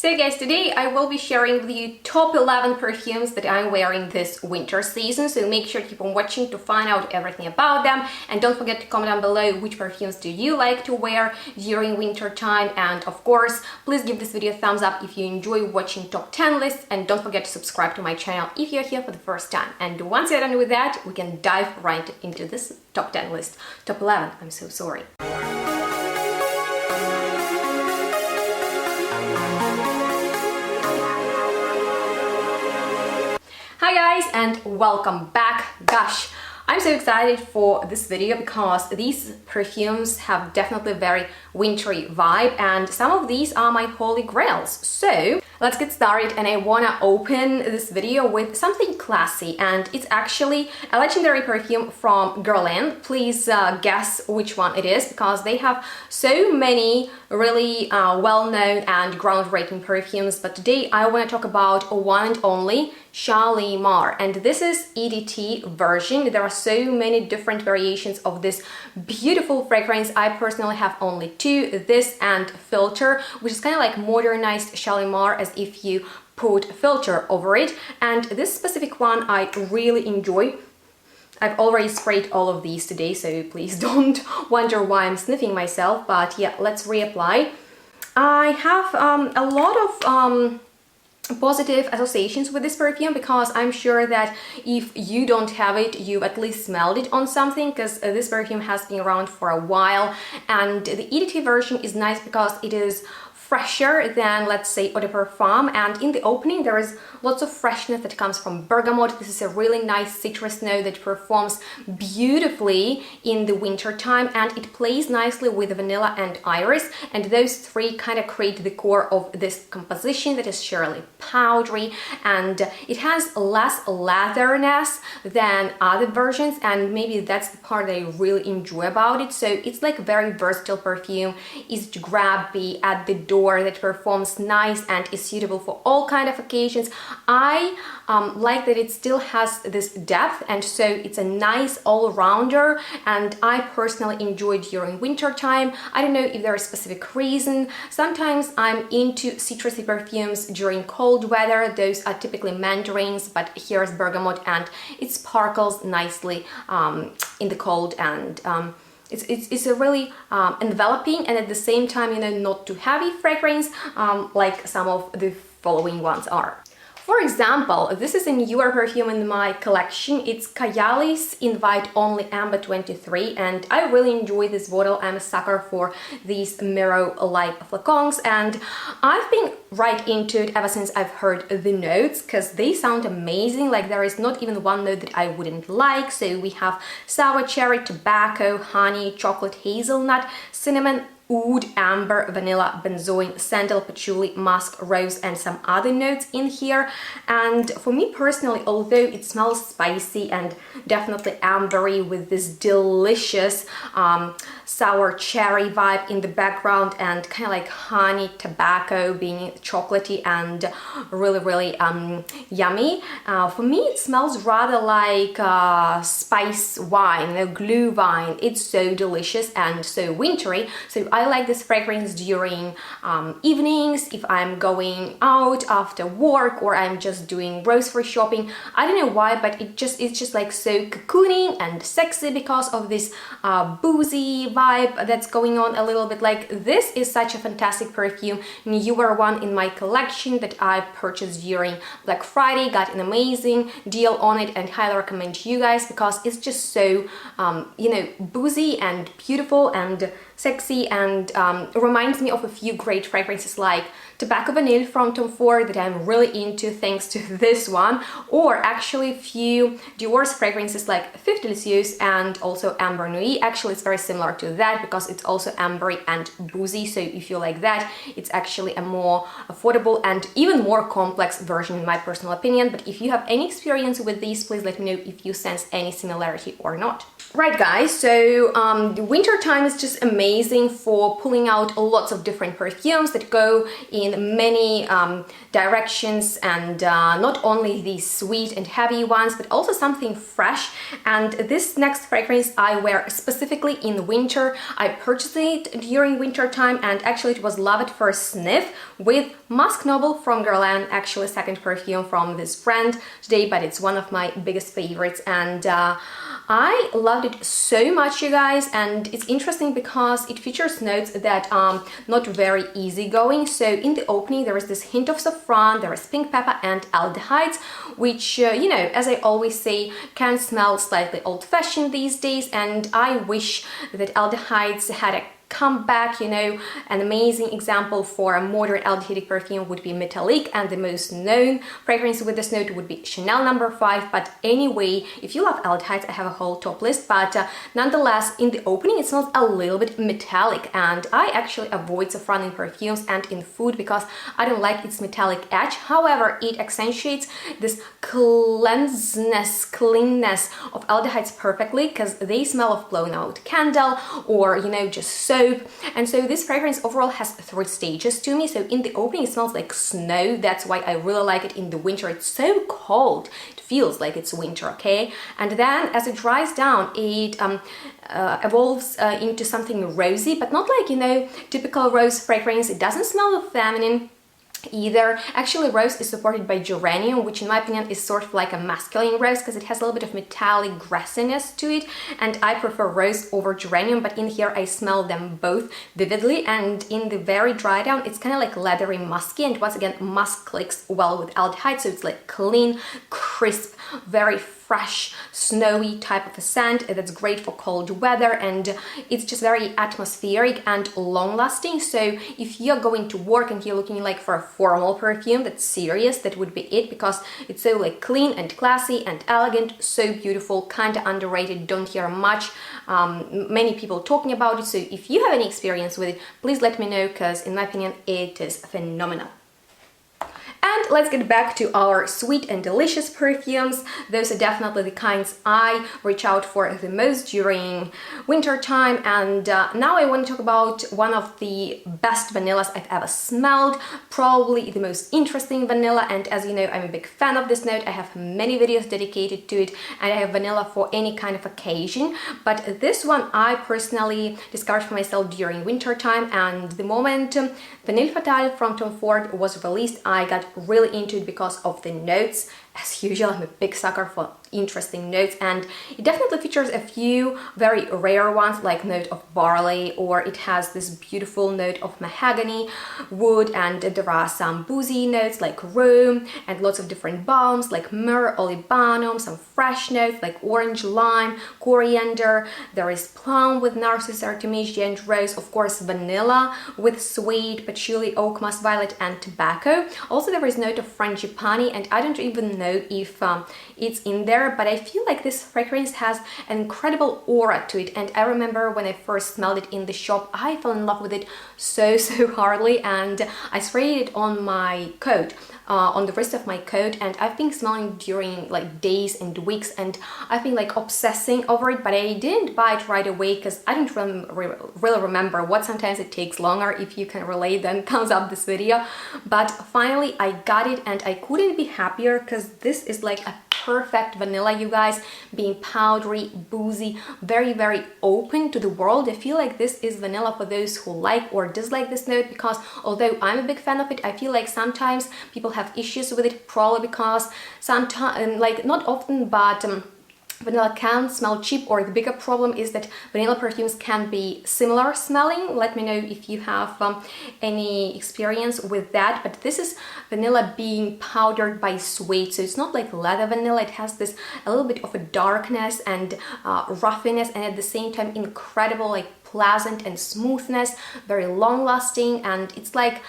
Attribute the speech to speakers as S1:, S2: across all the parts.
S1: So guys, today I will be sharing with you top 11 perfumes that I'm wearing this winter season, so make sure to keep on watching to find out everything about them, and don't forget to comment down below which perfumes do you like to wear during winter time, and of course please give this video a thumbs up if you enjoy watching top 10 lists, and don't forget to subscribe to my channel if you're here for the first time. And once you're done with that, we can dive right into this top 10 list. Top 11, I'm so sorry. Hi guys, and welcome back. Gosh, I'm so excited for this video because these perfumes have definitely a very wintry vibe, and some of these are my holy grails. So let's get started, and I wanna open this video with something classy, and it's actually a legendary perfume from Guerlain. Please guess which one it is, because they have so many really well-known and groundbreaking perfumes, but today I want to talk about one and only Shalimar, and this is EDT version. There are so many different variations of this beautiful fragrance. I personally have only two, this and Filter, which is kind of like modernized Shalimar, as if you put filter over it, and this specific one I really enjoy. I've already sprayed all of these today, so please don't wonder why I'm sniffing myself, but yeah, let's reapply. I have a lot of positive associations with this perfume, because I'm sure that if you don't have it, you've at least smelled it on something, because this perfume has been around for a while, and the EDT version is nice because it is fresher than, let's say, eau de parfum, and in the opening there is lots of freshness that comes from bergamot. This is a really nice citrus note that performs beautifully in the winter time, and it plays nicely with vanilla and iris, and those three kind of create the core of this composition that is surely powdery, and it has less leatheriness than other versions, and maybe that's the part that I really enjoy about it. So it's like a very versatile perfume, easy to grab, be at the door, that performs nice and is suitable for all kind of occasions. I like that it still has this depth, and so it's a nice all-rounder, and I personally enjoy it during winter time. I don't know if there is a specific reason. Sometimes I'm into citrusy perfumes during cold weather. Those are typically mandarins, but here's bergamot, and it sparkles nicely in the cold, and it's a really enveloping and at the same time, you know, not too heavy fragrance like some of the following ones are. For example, this is a newer perfume in my collection. It's Kayali's Invite Only Amber 23, and I really enjoy this bottle. I'm a sucker for these mirror-like flacons, and I've been right into it ever since I've heard the notes, because they sound amazing. Like, there is not even one note that I wouldn't like. So we have sour cherry, tobacco, honey, chocolate, hazelnut, cinnamon, oud, amber, vanilla, benzoin, sandal, patchouli, musk, rose, and some other notes in here. And for me personally, although it smells spicy and definitely ambery with this delicious sour cherry vibe in the background, and kind of like honey, tobacco, being chocolatey and really yummy, for me it smells rather like spice wine, you know, glue wine. It's so delicious and so wintry, so I like this fragrance during evenings, if I'm going out after work, or I'm just doing grocery shopping. I don't know why, but it's just like so cocooning and sexy because of this boozy vibe that's going on a little bit. Like, this is such a fantastic perfume, newer one in my collection that I purchased during Black Friday, got an amazing deal on it, and highly recommend to you guys because it's just so you know, boozy and beautiful and sexy, and reminds me of a few great fragrances like Tobacco Vanille from Tom Ford that I'm really into thanks to this one, or actually a few Dior's fragrances like Fifth Delicieux and also Amber Nuit. Actually, it's very similar to that because it's also ambery and boozy, so if you like that, it's actually a more affordable and even more complex version in my personal opinion. But if you have any experience with these, please let me know if you sense any similarity or not. Right guys, so the winter time is just amazing for pulling out lots of different perfumes that go in many directions, and not only these sweet and heavy ones, but also something fresh. And this next fragrance I wear specifically in winter. I purchased it during winter time, and actually it was love at first sniff with Musk Noble from Guerlain, actually second perfume from this brand today, but it's one of my biggest favorites, and I loved it so much, you guys. And it's interesting because it features notes that are not very easygoing. So in the opening there is this hint of saffron, there is pink pepper and aldehydes, which you know, as I always say, can smell slightly old-fashioned these days, and I wish that aldehydes had a come back. You know, an amazing example for a modern aldehydic perfume would be Metallic, and the most known fragrance with this note would be Chanel No. 5. But anyway, if you love aldehydes, I have a whole top list, but nonetheless, in the opening it smells a little bit metallic, and I actually avoid saffron in perfumes and in food because I don't like its metallic edge. However, it accentuates this cleanness of aldehydes perfectly, because they smell of blown out candle or, you know, just soap. And so this fragrance overall has 3 stages to me. So in the opening it smells like snow. That's why I really like it in the winter. It's so cold, it feels like it's winter, okay? And then as it dries down, it evolves into something rosy, but not like, you know, typical rose fragrance. It doesn't smell feminine either. Actually, rose is supported by geranium, which in my opinion is sort of like a masculine rose because it has a little bit of metallic grassiness to it, and I prefer rose over geranium, but in here I smell them both vividly. And in the very dry down it's kind of like leathery musky, and once again musk clicks well with aldehyde, so it's like clean, crisp, very fresh, snowy type of a scent that's great for cold weather, and it's just very atmospheric and long-lasting. So if you're going to work and you're looking like for a formal perfume that's serious, that would be it, because it's so like clean and classy and elegant, so beautiful, kind of underrated, don't hear much many people talking about it. So if you have any experience with it, please let me know, because in my opinion it is phenomenal. And let's get back to our sweet and delicious perfumes. Those are definitely the kinds I reach out for the most during winter time. And now I want to talk about one of the best vanillas I've ever smelled, probably the most interesting vanilla. And as you know, I'm a big fan of this note. I have many videos dedicated to it, and I have vanilla for any kind of occasion. But this one I personally discovered for myself during winter time, and the moment Vanille Fatale from Tom Ford was released, I got really into it because of the notes. As usual, I'm a big sucker for interesting notes, and it definitely features a few very rare ones like note of barley, or it has this beautiful note of mahogany wood, and there are some boozy notes like rome, and lots of different balms like myrrh, olibanum, some fresh notes like orange, lime, coriander. There is plum with narcissus, artemisia and rose, of course vanilla with suede, patchouli, oak moss, violet and tobacco. Also there is note of frangipani, and I don't even know if it's in there, but I feel like this fragrance has an incredible aura to it. And I remember when I first smelled it in the shop, I fell in love with it so hardly, and I sprayed it on my coat, on the wrist of my coat, and I've been smelling during like days and weeks, and I've been like obsessing over it. But I didn't buy it right away because I don't really remember what. Sometimes it takes longer. If you can relate, then thumbs up this video. But finally I got it, and I couldn't be happier because this is like a perfect vanilla, you guys, being powdery, boozy, very open to the world. I feel like this is vanilla for those who like or dislike this note, because although I'm a big fan of it, I feel like sometimes people have issues with it, probably because sometimes, like not often, but vanilla can smell cheap, or the bigger problem is that vanilla perfumes can be similar smelling. Let me know if you have any experience with that. But this is vanilla being powdered by suede, so it's not like leather vanilla. It has this a little bit of a darkness and ruffiness, and at the same time incredible like pleasant and smoothness, very long lasting, and it's like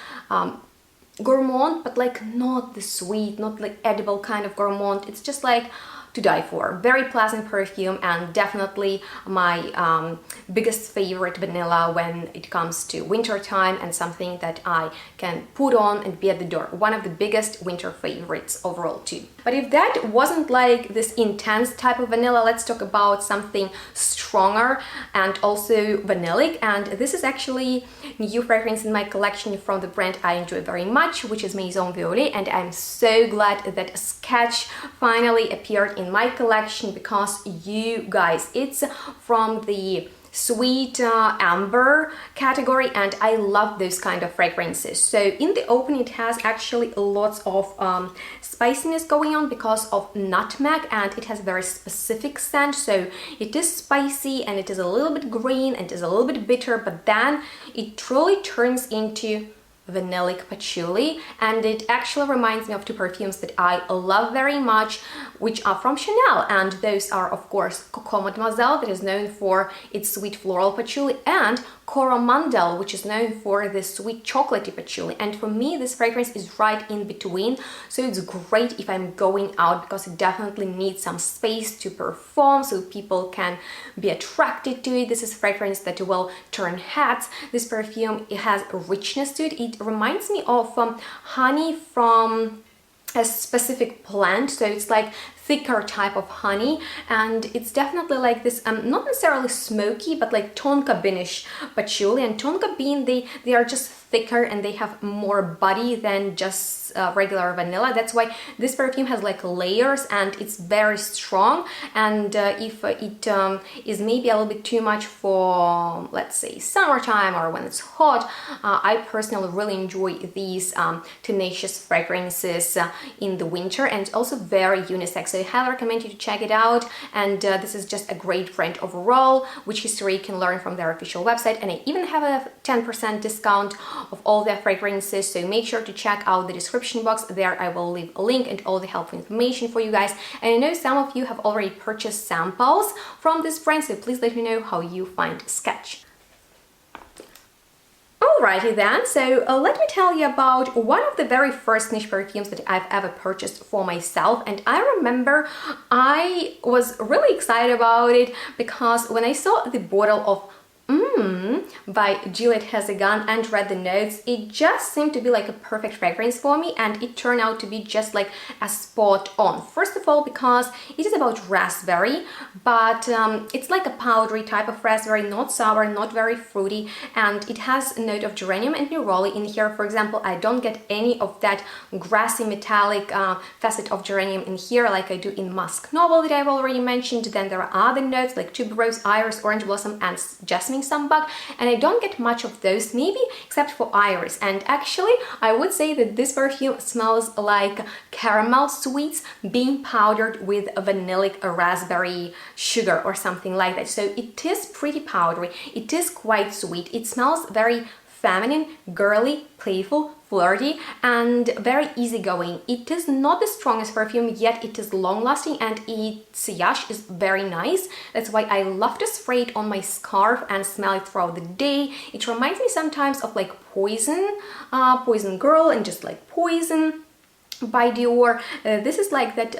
S1: gourmand, but like not the sweet, not like edible kind of gourmand. It's just like to die for. Very pleasant perfume and definitely my biggest favorite vanilla when it comes to winter time, and something that I can put on and be at the door. One of the biggest winter favorites overall too. But if that wasn't like this intense type of vanilla, let's talk about something stronger and also vanillic. And this is actually new fragrance in my collection from the brand I enjoy very much, which is Maison Violet, and I'm so glad that Sketch finally appeared in my collection, because you guys, it's from the sweet amber category, and I love those kind of fragrances. So in the opening it has actually lots of spiciness going on because of nutmeg, and it has very specific scent. So it is spicy and it is a little bit green and it is a little bit bitter, but then it truly turns into vanillic patchouli, and it actually reminds me of two perfumes that I love very much, which are from Chanel, and those are of course Coco Mademoiselle, that is known for its sweet floral patchouli, and Coromandel, which is known for the sweet chocolatey patchouli. And for me this fragrance is right in between, so it's great if I'm going out, because it definitely needs some space to perform so people can be attracted to it. This is a fragrance that will turn heads. This perfume, it has richness to it. It reminds me of honey from a specific plant, so it's like thicker type of honey, and it's definitely like this not necessarily smoky, but like tonka beanish patchouli. And tonka bean, they are just thicker and they have more body than just regular vanilla. That's why this perfume has like layers and it's very strong. And if it is maybe a little bit too much for, let's say, summertime or when it's hot, I personally really enjoy these tenacious fragrances in the winter, and it's also very unisex. So I highly recommend you to check it out. And this is just a great brand overall, which history you can learn from their official website. And I even have a 10% discount of all their fragrances, so make sure to check out the description box. There I will leave a link and all the helpful information for you guys. And I know some of you have already purchased samples from this brand, so please let me know how you find Sketch. Alrighty then, so let me tell you about one of the very first niche perfumes that I've ever purchased for myself. And I remember I was really excited about it because when I saw the bottle of by Juliette Hezegan and read the notes, it just seemed to be like a perfect fragrance for me, and it turned out to be just like a spot on. First of all, because it is about raspberry, but it's like a powdery type of raspberry, not sour, not very fruity, and it has a note of geranium and neroli in here. For example, I don't get any of that grassy metallic facet of geranium in here like I do in Musk Noble that I've already mentioned. Then there are other notes like tuberose, iris, orange blossom, and jasmine sambac, and I don't get much of those, maybe except for iris. And actually I would say that this perfume smells like caramel sweets being powdered with a vanillic raspberry sugar or something like that. So it is pretty powdery, it is quite sweet, it smells very feminine, girly, playful, flirty, and very easygoing. It is not the strongest perfume, yet it is long-lasting, and its sillage is very nice. That's why I love to spray it on my scarf and smell it throughout the day. It reminds me sometimes of like Poison, Poison Girl, and just like Poison by Dior. This is like that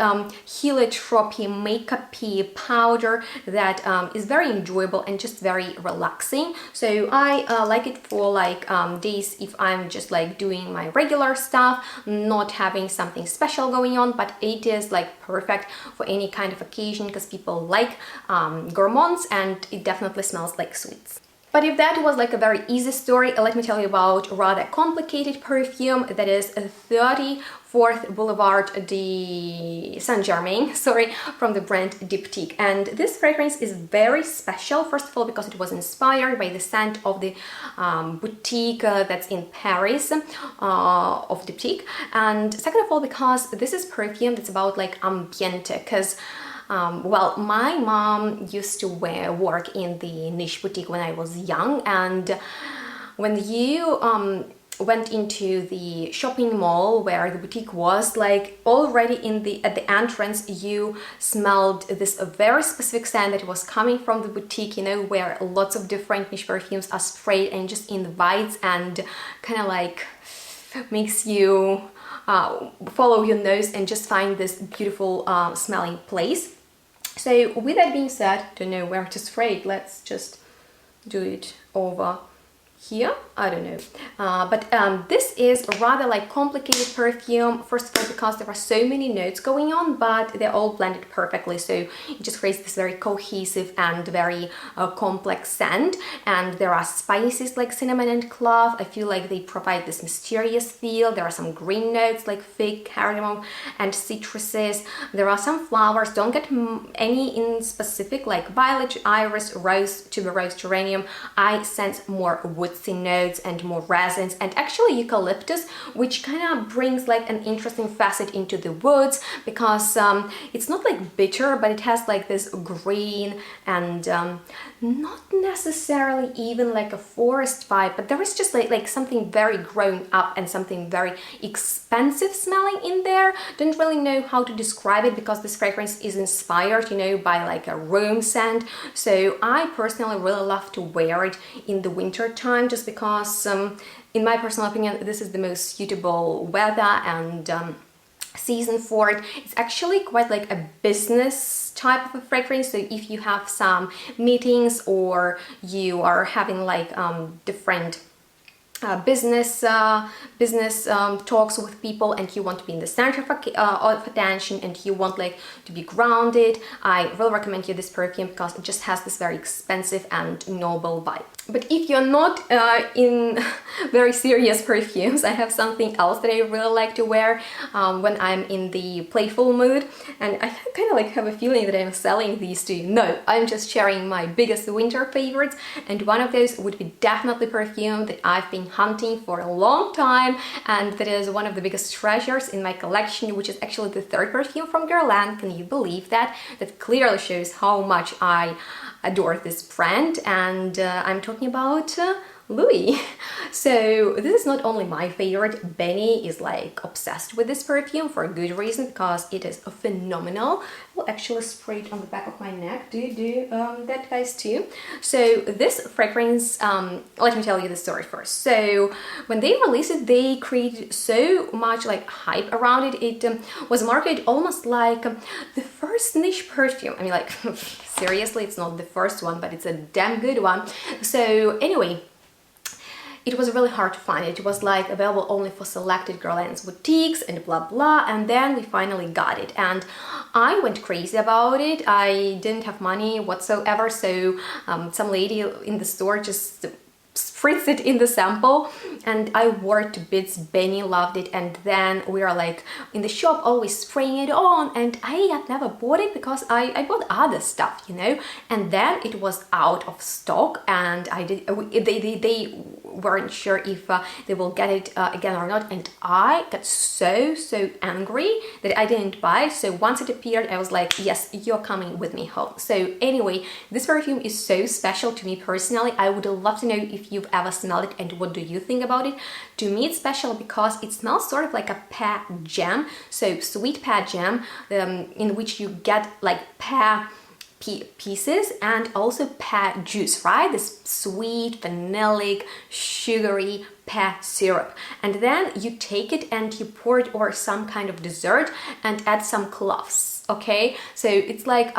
S1: heliotrope makeup-y powder that is very enjoyable and just very relaxing. So I like it for like days if I'm just like doing my regular stuff, not having something special going on, but it is like perfect for any kind of occasion because people like gourmands, and it definitely smells like sweets. But if that was like a very easy story, let me tell you about a rather complicated perfume that is 34th Boulevard de Saint-Germain, from the brand Diptyque. And this fragrance is very special, first of all, because it was inspired by the scent of the boutique that's in Paris of Diptyque. And second of all, because this is perfume that's about like ambiente, because well, my mom used to work in the niche boutique when I was young, and when you went into the shopping mall where the boutique was, like already at the entrance you smelled this very specific scent that was coming from the boutique, you know, where lots of different niche perfumes are sprayed and just invites and kind of like makes you follow your nose and just find this beautiful smelling place. So with that being said, don't know where to spray it. Let's just do it over here. I don't know, but this is rather like complicated perfume. First of all, because there are so many notes going on, but they're all blended perfectly, so it just creates this very cohesive and very complex scent. And there are spices like cinnamon and clove. I feel like they provide this mysterious feel. There are some green notes like fig, cardamom, and citruses. There are some flowers. Don't get any in specific, like violet, iris, rose, tuberose, geranium. I sense more woodsy notes and more resins, and actually eucalyptus, which kind of brings like an interesting facet into the woods, because it's not like bitter, but it has like this green and not necessarily even like a forest vibe, but there is just like something very grown up and something very expensive smelling in there. Don't really know how to describe it, because this fragrance is inspired, you know, by like a room scent. So I personally really love to wear it in the winter time, just because in my personal opinion, this is the most suitable weather and season for it. It's actually quite like a business type of a fragrance. So if you have some meetings or you are having like different business talks with people, and you want to be in the center of attention, and you want like to be grounded, I will recommend you this perfume, because it just has this very expensive and noble vibe. But if you're not in very serious perfumes, I have something else that I really like to wear when I'm in the playful mood, and I kind of like have a feeling that I'm selling these to you. No, I'm just sharing my biggest winter favorites, and one of those would be definitely perfume that I've been hunting for a long time, and that is one of the biggest treasures in my collection, which is actually the third perfume from Guerlain. Can you believe that? That clearly shows how much I adore this brand, and I'm talking about Louis. So this is not only my favorite, Benny is like obsessed with this perfume for a good reason, because it is phenomenal. I'll actually spray it on the back of my neck. Do you do that, guys, too? So this fragrance, let me tell you the story first. So when they released it, they created so much like hype around it. It was marketed almost like the first niche perfume. I mean, like seriously, it's not the first one, but it's a damn good one. So anyway, it was really hard to find. It was like available only for selected Guerlain's boutiques and blah blah, and then we finally got it, and I went crazy about it. I didn't have money whatsoever, so some lady in the store just spritzed it in the sample, and I wore it to bits. Benny loved it, and then we are like in the shop always spraying it on, and I had never bought it because I bought other stuff, you know, and then it was out of stock, and they weren't sure if they will get it again or not, and I got so angry that I didn't buy it. So once it appeared, I was like, yes, you're coming with me home. So anyway, this perfume is so special to me personally. I would love to know if you've ever smelled it and what do you think about it. To me it's special because it smells sort of like a pear jam, so sweet pear jam, in which you get like pear pieces and also pear juice, right? This sweet, vanillic, sugary pear syrup, and then you take it and you pour it over some kind of dessert and add some cloves. Okay, so it's like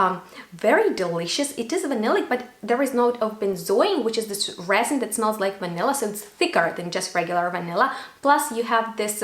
S1: very delicious. It is vanillic, but there is note of benzoin, which is this resin that smells like vanilla, so it's thicker than just regular vanilla. Plus you have this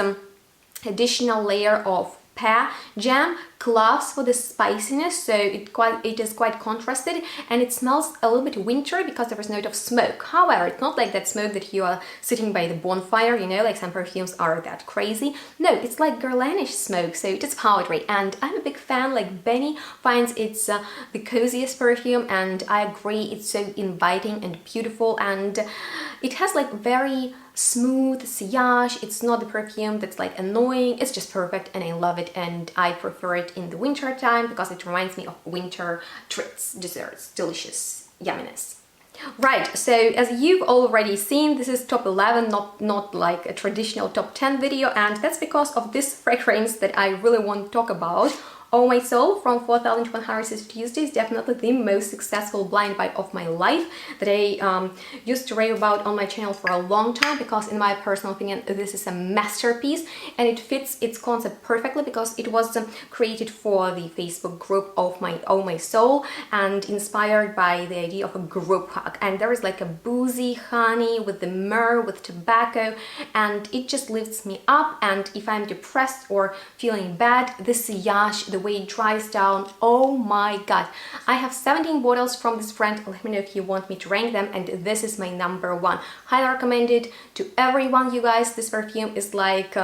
S1: additional layer of pear jam, cloves for the spiciness, so it is quite contrasted, and it smells a little bit wintry because there is note of smoke. However, it's not like that smoke that you are sitting by the bonfire, you know, like some perfumes are that crazy. No, it's like Guerlainish smoke, so it is powdery, and I'm a big fan. Like Benny finds it's the coziest perfume, and I agree, it's so inviting and beautiful, and it has like very smooth sillage. It's not the perfume that's like annoying, it's just perfect, and I love it, and I prefer it in the winter time because it reminds me of winter treats, desserts, delicious yumminess. Right, so as you've already seen, this is top 11, not like a traditional top 10 video, and that's because of this fragrance that I really want to talk about. Oh My Soul from 4160 Tuesdays, definitely the most successful blind buy of my life that I used to rave about on my channel for a long time, because in my personal opinion this is a masterpiece and it fits its concept perfectly, because it was created for the Facebook group of my Oh My Soul and inspired by the idea of a group hug. And there is like a boozy honey with the myrrh, with tobacco, and it just lifts me up. And if I'm depressed or feeling bad, this sillage, the way it dries down, oh my god. I have 17 bottles from this brand. Let me know if you want me to rank them, and this is my number one. Highly recommended to everyone, you guys. This perfume is like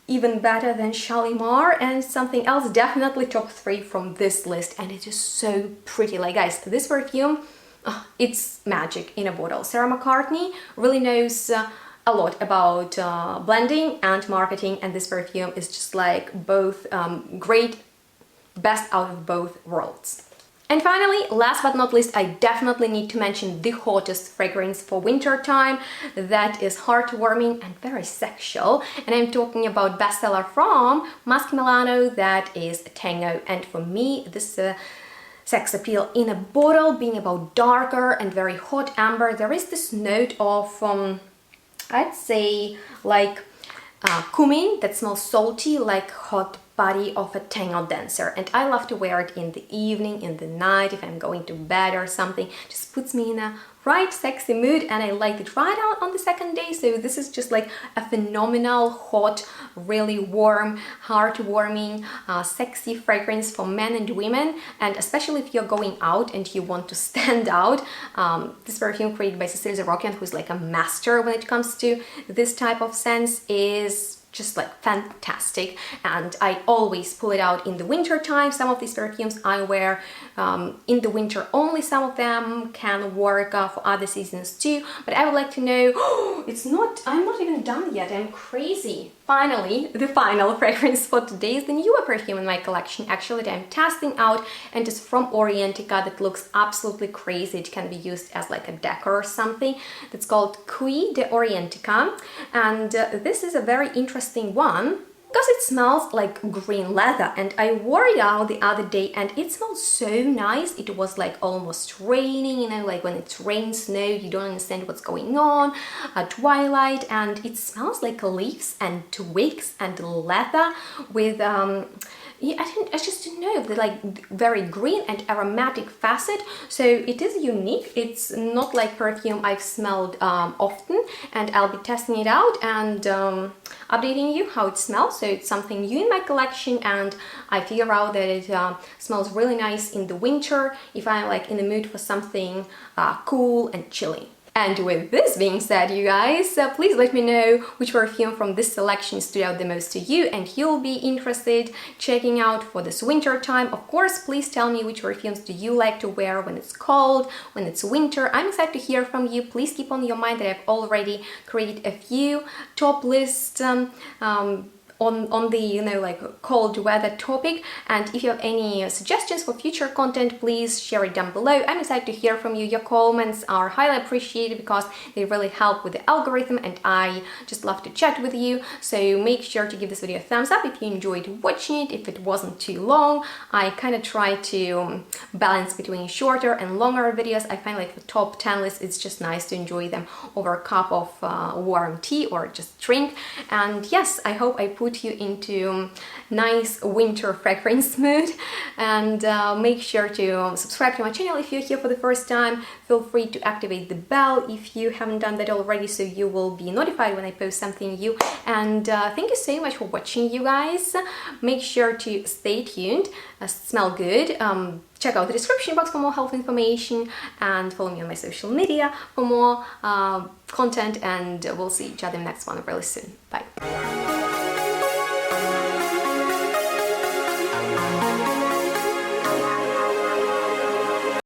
S1: even better than Shalimar and something else. Definitely top 3 from this list, and it is so pretty. Like guys, this perfume, it's magic in a bottle. Sarah McCartney really knows a lot about blending and marketing, and this perfume is just like both great, best out of both worlds. And finally, last but not least, I definitely need to mention the hottest fragrance for winter time that is heartwarming and very sexual. And I'm talking about bestseller from Musk Milano, that is Tango. And for me, this sex appeal in a bottle, being about darker and very hot amber, there is this note of, I'd say, like cumin that smells salty, like hot body of a tango dancer. And I love to wear it in the evening, in the night, if I'm going to bed or something. Just puts me in a right sexy mood, and I like it right out on the second day. So this is just like a phenomenal, hot, really warm, heartwarming, sexy fragrance for men and women. And especially if you're going out and you want to stand out, this perfume created by Cecilia Zarokian, who's like a master when it comes to this type of scents, is just like fantastic. And I always pull it out in the winter time. Some of these perfumes I wear in the winter only. Some of them can work for other seasons too. But I would like to know, I'm not even done yet, I'm crazy. Finally, the final fragrance for today is the newer perfume in my collection, actually, that I'm testing out, and it's from Orientica, that looks absolutely crazy. It can be used as like a decor or something. It's called Cuir de Orientica, and this is a very interesting one because it smells like green leather. And I wore it out the other day and it smells so nice. It was like almost raining, you know, like when it rains, snow, you don't understand what's going on, twilight, and it smells like leaves and twigs and leather with yeah, I just didn't know, the like very green and aromatic facet. So it is unique. It's not like perfume I've smelled often, and I'll be testing it out and updating you how it smells. So it's something new in my collection, and I figure out that it smells really nice in the winter if I'm like in the mood for something cool and chilly. And with this being said, you guys, please let me know which perfume from this selection stood out the most to you and you'll be interested checking out for this winter time. Of course, please tell me which perfumes do you like to wear when it's cold, when it's winter. I'm excited to hear from you. Please keep on your mind that I've already created a few top lists on the, you know, like cold weather topic. And if you have any suggestions for future content, please share it down below. I'm excited to hear from you. Your comments are highly appreciated because they really help with the algorithm, and I just love to chat with you. So make sure to give this video a thumbs up if you enjoyed watching it, if it wasn't too long. I kind of try to balance between shorter and longer videos. I find like the top 10 list, it's just nice to enjoy them over a cup of warm tea or just drink. And yes, I hope I put you into nice winter fragrance mood, and make sure to subscribe to my channel if you're here for the first time. Feel free to activate the bell if you haven't done that already, so you will be notified when I post something new. And thank you so much for watching, you guys. Make sure to stay tuned, smell good, check out the description box for more health information, and follow me on my social media for more content, and we'll see each other in the next one really soon. Bye.